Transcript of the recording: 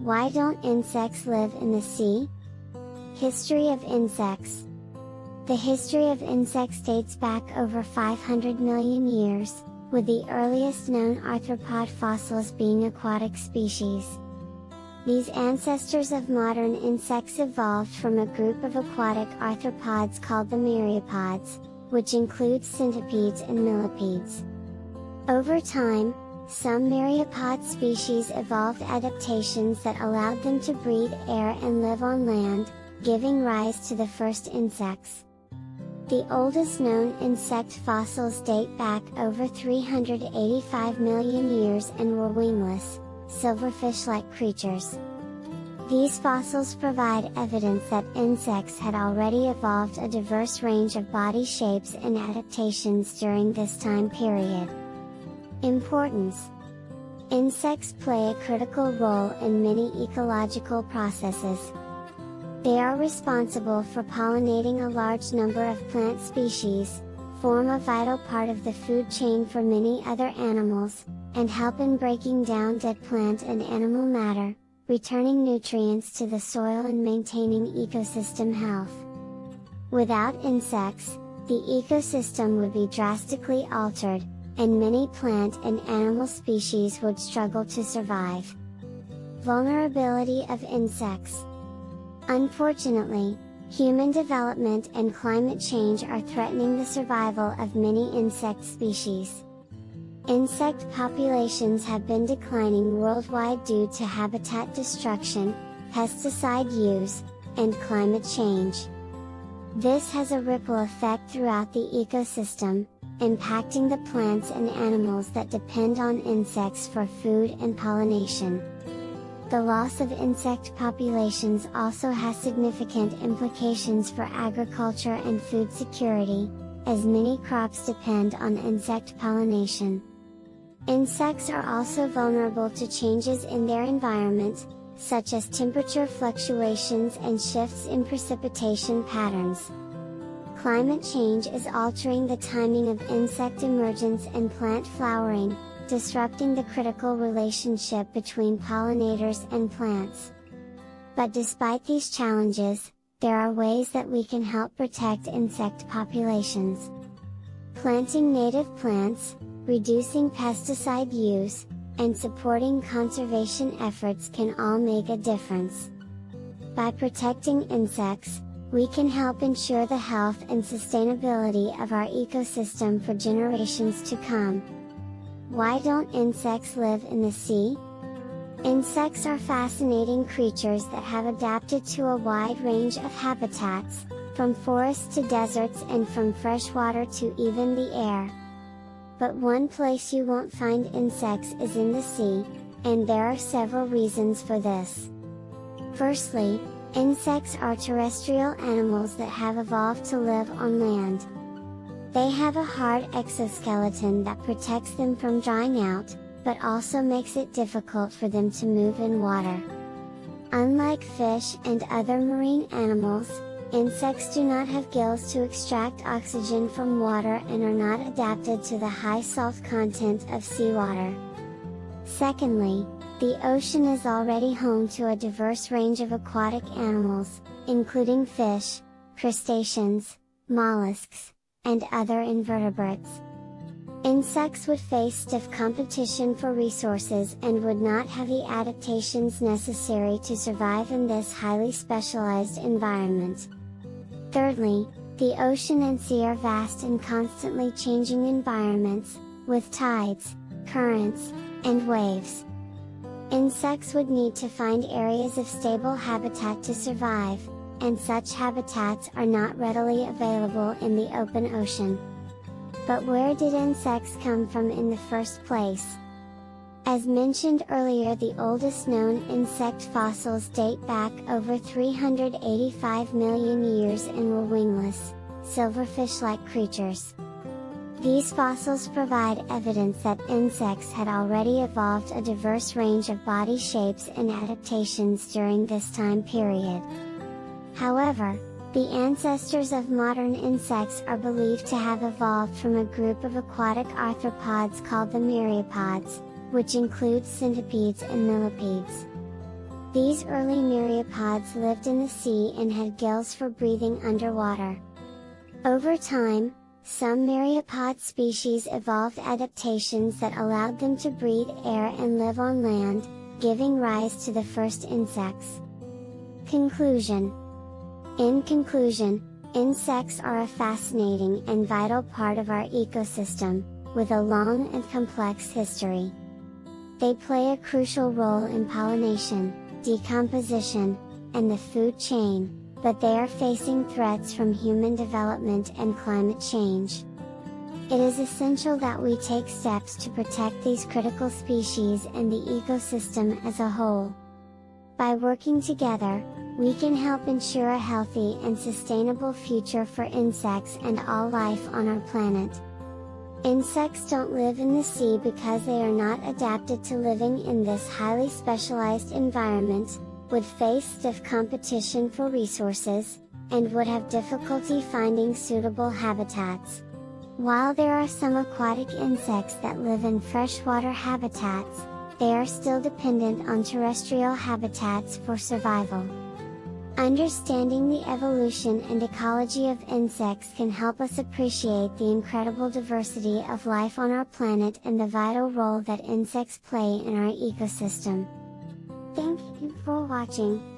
Why don't insects live in the sea? History of insects. The history of insects dates back over 500 million years, with the earliest known arthropod fossils being aquatic species. These ancestors of modern insects evolved from a group of aquatic arthropods called the myriapods, which includes centipedes and millipedes. Over time, some myriapod species evolved adaptations that allowed them to breathe air and live on land, giving rise to the first insects. The oldest known insect fossils date back over 385 million years and were wingless, silverfish-like creatures. These fossils provide evidence that insects had already evolved a diverse range of body shapes and adaptations during this time period. Importance. Insects play a critical role in many ecological processes. They are responsible for pollinating a large number of plant species, form a vital part of the food chain for many other animals, and help in breaking down dead plant and animal matter, returning nutrients to the soil and maintaining ecosystem health. Without insects, the ecosystem would be drastically altered, and many plant and animal species would struggle to survive. Vulnerability of insects. Unfortunately, human development and climate change are threatening the survival of many insect species. Insect populations have been declining worldwide due to habitat destruction, pesticide use, and climate change. This has a ripple effect throughout the ecosystem, impacting the plants and animals that depend on insects for food and pollination. The loss of insect populations also has significant implications for agriculture and food security, as many crops depend on insect pollination. Insects are also vulnerable to changes in their environment, such as temperature fluctuations and shifts in precipitation patterns. Climate change is altering the timing of insect emergence and plant flowering, disrupting the critical relationship between pollinators and plants. But despite these challenges, there are ways that we can help protect insect populations. Planting native plants, reducing pesticide use, and supporting conservation efforts can all make a difference. By protecting insects, we can help ensure the health and sustainability of our ecosystem for generations to come. Why don't insects live in the sea? Insects are fascinating creatures that have adapted to a wide range of habitats, from forests to deserts and from freshwater to even the air. But one place you won't find insects is in the sea, and there are several reasons for this. Firstly, insects are terrestrial animals that have evolved to live on land. They have a hard exoskeleton that protects them from drying out, but also makes it difficult for them to move in water. Unlike fish and other marine animals, insects do not have gills to extract oxygen from water and are not adapted to the high salt content of seawater. Secondly, the ocean is already home to a diverse range of aquatic animals, including fish, crustaceans, mollusks, and other invertebrates. Insects would face stiff competition for resources and would not have the adaptations necessary to survive in this highly specialized environment. Thirdly, the ocean and sea are vast and constantly changing environments, with tides, currents, and waves. Insects would need to find areas of stable habitat to survive, and such habitats are not readily available in the open ocean. But where did insects come from in the first place? As mentioned earlier, the oldest known insect fossils date back over 385 million years and were wingless, silverfish-like creatures. These fossils provide evidence that insects had already evolved a diverse range of body shapes and adaptations during this time period. However, the ancestors of modern insects are believed to have evolved from a group of aquatic arthropods called the myriapods, which includes centipedes and millipedes. These early myriapods lived in the sea and had gills for breathing underwater. Over time, some myriapod species evolved adaptations that allowed them to breathe air and live on land, giving rise to the first insects. Conclusion. In conclusion, insects are a fascinating and vital part of our ecosystem, with a long and complex history. They play a crucial role in pollination, decomposition, and the food chain, but they are facing threats from human development and climate change. It is essential that we take steps to protect these critical species and the ecosystem as a whole. By working together, we can help ensure a healthy and sustainable future for insects and all life on our planet. Insects don't live in the sea because they are not adapted to living in this highly specialized environment, would face stiff competition for resources, and would have difficulty finding suitable habitats. While there are some aquatic insects that live in freshwater habitats, they are still dependent on terrestrial habitats for survival. Understanding the evolution and ecology of insects can help us appreciate the incredible diversity of life on our planet and the vital role that insects play in our ecosystem. Thank you for watching.